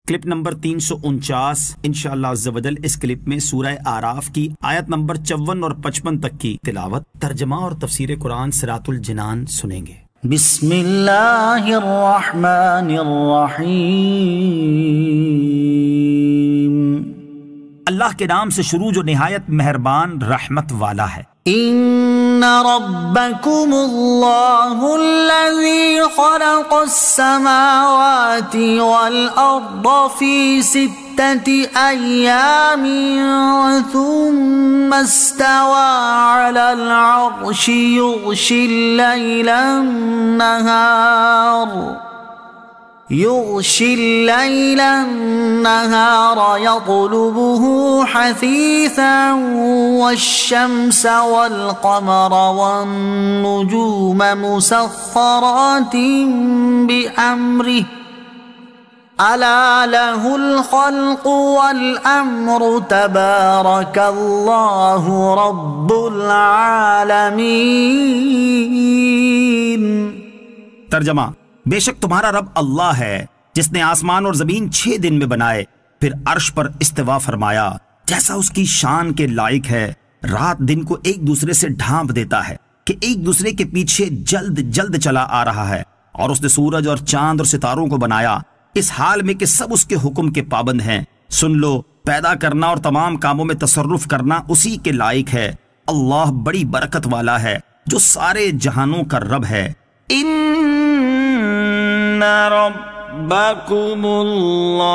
Clip number 349 انشاءاللہ عز و جل اس کلپ میں سورہ اعراف کی آیت نمبر 54 اور 55 تک کی تلاوت، ترجمہ اور تفسیر قرآن صراط الجنان سنیں گے۔ بسم اللہ الرحمن الرحیم۔ اللہ کے نام سے شروع جو نہایت مہربان رحمت والا ہے۔ ان ربکم اللہ الذی خلق السماوات والارض فی ستة ایام ثم استوى علی العرش یغشی اللیل النهار يطلبه حثيثا والشمس والقمر والنجوم مسخرات بأمره ألا له الخلق والأمر تبارك الله رب العالمين۔ ترجمہ: بے شک تمہارا رب اللہ ہے جس نے آسمان اور زمین 6 دن میں بنائے، پھر عرش پر استوا فرمایا جیسا اس کی شان کے لائق ہے۔ رات دن کو ایک دوسرے سے ڈھانپ دیتا ہے کہ ایک دوسرے کے پیچھے جلد جلد چلا آ رہا ہے، اور اس نے سورج اور چاند اور ستاروں کو بنایا اس حال میں کہ سب اس کے حکم کے پابند ہیں۔ سن لو، پیدا کرنا اور تمام کاموں میں تصرف کرنا اسی کے لائق ہے۔ اللہ بڑی برکت والا ہے جو سارے جہانوں کا رب ہے۔ ان ربکم اللہ،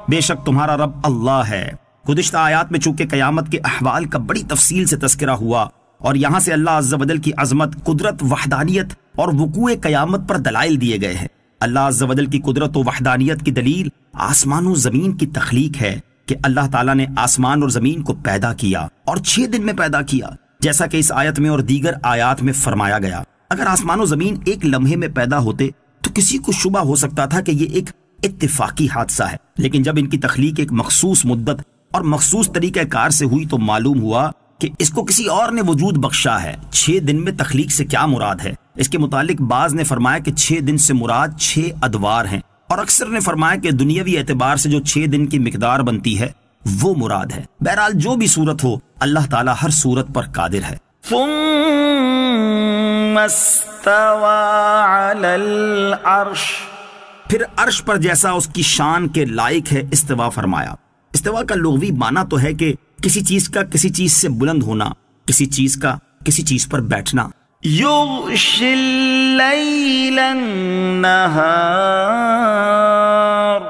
بے شک تمہارا رب اللہ ہے۔ گزشتہ آیات میں چونکہ قیامت کے احوال کا بڑی تفصیل سے تذکرہ ہوا، اور یہاں سے اللہ عز و جل کی عظمت، قدرت، وحدانیت اور وقوع قیامت پر دلائل دیے گئے ہیں۔ اللہ عز و جل کی قدرت و وحدانیت کی دلیل آسمان و زمین کی تخلیق ہے کہ اللہ تعالیٰ نے آسمان اور زمین کو پیدا کیا اور 6 دن میں پیدا کیا، جیسا کہ اس آیت میں اور دیگر آیات میں فرمایا گیا۔ اگر آسمان و زمین ایک لمحے میں پیدا ہوتے تو کسی کو شبہ ہو سکتا تھا کہ یہ ایک اتفاقی حادثہ ہے، لیکن جب ان کی تخلیق ایک مخصوص مدت اور مخصوص طریقہ کار سے ہوئی تو معلوم ہوا کہ اس کو کسی اور نے وجود بخشا ہے۔ 6 دن میں تخلیق سے کیا مراد ہے؟ اس کے متعلق بعض نے فرمایا کہ 6 دن سے مراد 6 ادوار ہیں، اور اکثر نے فرمایا کہ دنیاوی اعتبار سے جو 6 دن کی مقدار بنتی ہے وہ مراد ہے۔ بہرحال جو بھی صورت ہو، اللہ تعالیٰ ہر صورت پر قادر ہے۔ ثم استوى على العرش، پھر عرش پر جیسا اس کی شان کے لائق ہے استوا فرمایا۔ استوا کا لغوی معنی تو ہے کہ کسی چیز کا کسی چیز سے بلند ہونا، کسی چیز کا کسی چیز پر بیٹھنا۔ یغشی اللیل النہار،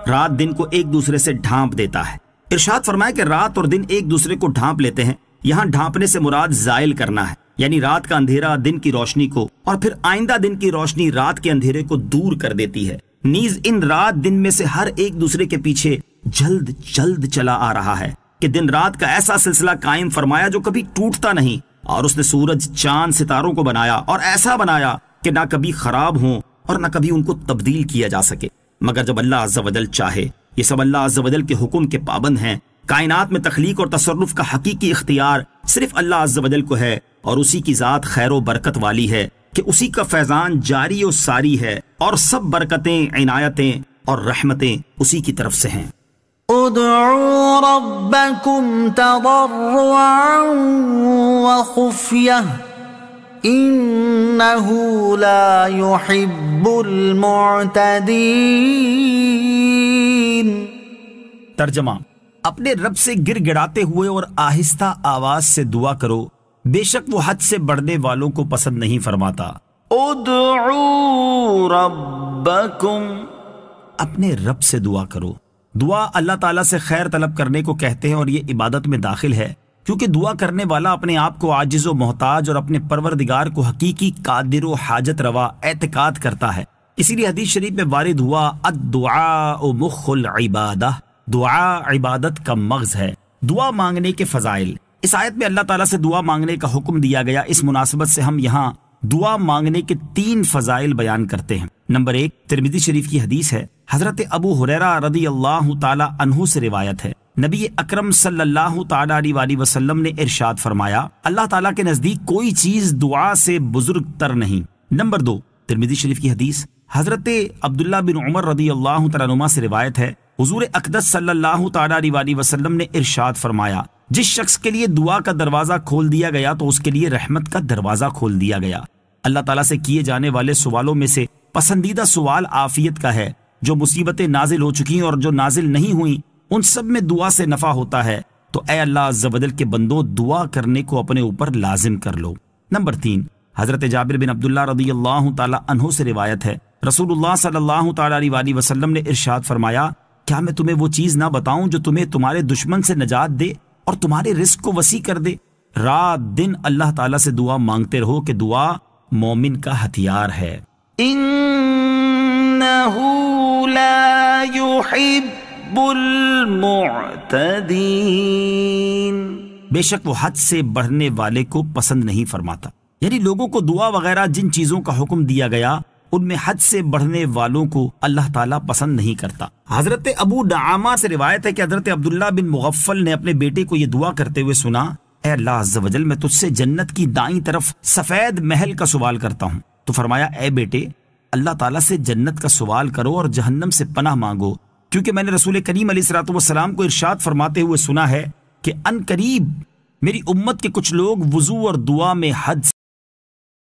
رات دن کو ایک دوسرے سے ڈھانپ دیتا ہے۔ ارشاد فرمایا کہ رات اور دن ایک دوسرے کو ڈھانپ لیتے ہیں۔ یہاں ڈھانپنے سے مراد زائل کرنا ہے، یعنی رات کا اندھیرا دن کی روشنی کو، اور پھر آئندہ دن کی روشنی رات کے اندھیرے کو دور کر دیتی ہے۔ نیز ان رات دن میں سے ہر ایک دوسرے کے پیچھے جلد جلد چلا آ رہا ہے کہ دن رات کا ایسا سلسلہ قائم فرمایا جو کبھی ٹوٹتا نہیں، اور اس نے سورج، چاند، ستاروں کو بنایا اور ایسا بنایا کہ نہ کبھی خراب ہوں اور نہ کبھی ان کو تبدیل کیا جا سکے مگر جب اللہ عز و جل چاہے۔ یہ سب اللہ عز و جل کے حکم کے پابند ہیں۔ کائنات میں تخلیق اور تصرف کا حقیقی اختیار صرف اللہ عز و جل کو ہے، اور اسی کی ذات خیر و برکت والی ہے کہ اسی کا فیضان جاری و ساری ہے، اور سب برکتیں، عنایتیں اور رحمتیں اسی کی طرف سے ہیں۔ ادعوا ربکم تضرعا وخفیہ انہ لا يحب المعتدین۔ ترجمہ: اپنے رب سے گر گڑاتے ہوئے اور آہستہ آواز سے دعا کرو، بے شک وہ حد سے بڑھنے والوں کو پسند نہیں فرماتا۔ ادعوا ربکم، اپنے رب سے دعا کرو۔ دعا اللہ تعالیٰ سے خیر طلب کرنے کو کہتے ہیں، اور یہ عبادت میں داخل ہے، کیونکہ دعا کرنے والا اپنے آپ کو عاجز و محتاج اور اپنے پروردگار کو حقیقی قادر و حاجت روا اعتقاد کرتا ہے۔ اسی لیے حدیث شریف میں وارد ہوا الدعاء مخ العبادہ، دعا عبادت کا مغز ہے۔ دعا مانگنے کے فضائل، اس آیت میں اللہ تعالیٰ سے دعا مانگنے کا حکم دیا گیا۔ اس مناسبت سے ہم یہاں دعا مانگنے کے 3 فضائل بیان کرتے ہیں۔ نمبر 1، ترمذی شریف کی حدیث ہے، حضرت ابو ہریرہ رضی اللہ تعالی عنہ سے روایت ہے، نبی اکرم صلی اللہ تعالی علیہ وسلم نے ارشاد فرمایا، اللہ تعالیٰ کے نزدیک کوئی چیز دعا سے بزرگ تر نہیں۔ نمبر 2، ترمذی شریف کی حدیث، حضرت عبداللہ بن عمر رضی اللہ تعالیٰ عنہما سے روایت ہے، حضور اقدس صلی اللہ تعالیٰ علیہ وسلم نے ارشاد فرمایا، جس شخص کے لیے دعا کا دروازہ کھول دیا گیا تو اس کے لیے رحمت کا دروازہ کھول دیا گیا۔ اللہ تعالیٰ سے کیے جانے والے سوالوں میں سے پسندیدہ سوال عافیت کا ہے۔ جو مصیبتیں نازل ہو چکی ہیں اور جو نازل نہیں ہوئیں ان سب میں دعا سے نفع ہوتا ہے، تو اے اللہ عز و جل کے بندوں، دعا کرنے کو اپنے اوپر لازم کر لو۔ نمبر 3، حضرت جابر بن عبداللہ رضی اللہ تعالیٰ عنہ سے روایت ہے، رسول اللہ صلی اللہ تعالیٰ علیہ وسلم نے ارشاد فرمایا، کیا میں تمہیں وہ چیز نہ بتاؤں جو تمہیں تمہارے دشمن سے نجات دے اور تمہارے رزق کو وسیع کر دے؟ رات دن اللہ تعالیٰ سے دعا مانگتے رہو کہ دعا مومن کا ہتھیار ہے۔ إنه لا يحب المعتدين، بے شک وہ حد سے بڑھنے والے کو پسند نہیں فرماتا۔ یعنی لوگوں کو دعا وغیرہ جن چیزوں کا حکم دیا گیا ان میں حد سے بڑھنے والوں کو اللہ تعالیٰ پسند نہیں کرتا۔ حضرت ابو دعامہ سے روایت ہے کہ حضرت عبداللہ بن مغفل نے اپنے بیٹے کو یہ دعا کرتے ہوئے سنا، اے اللہ عز و جل، میں تجھ سے جنت کی دائیں طرف سفید محل کا سوال کرتا ہوں۔ تو فرمایا، اے بیٹے، اللہ تعالیٰ سے جنت کا سوال کرو اور جہنم سے پناہ مانگو، کیونکہ میں نے رسول کریم علیہ الصلوۃ والسلام کو ارشاد فرماتے ہوئے سنا ہے کہ ان قریب میری امت کے کچھ لوگ وضو اور دعا میں حد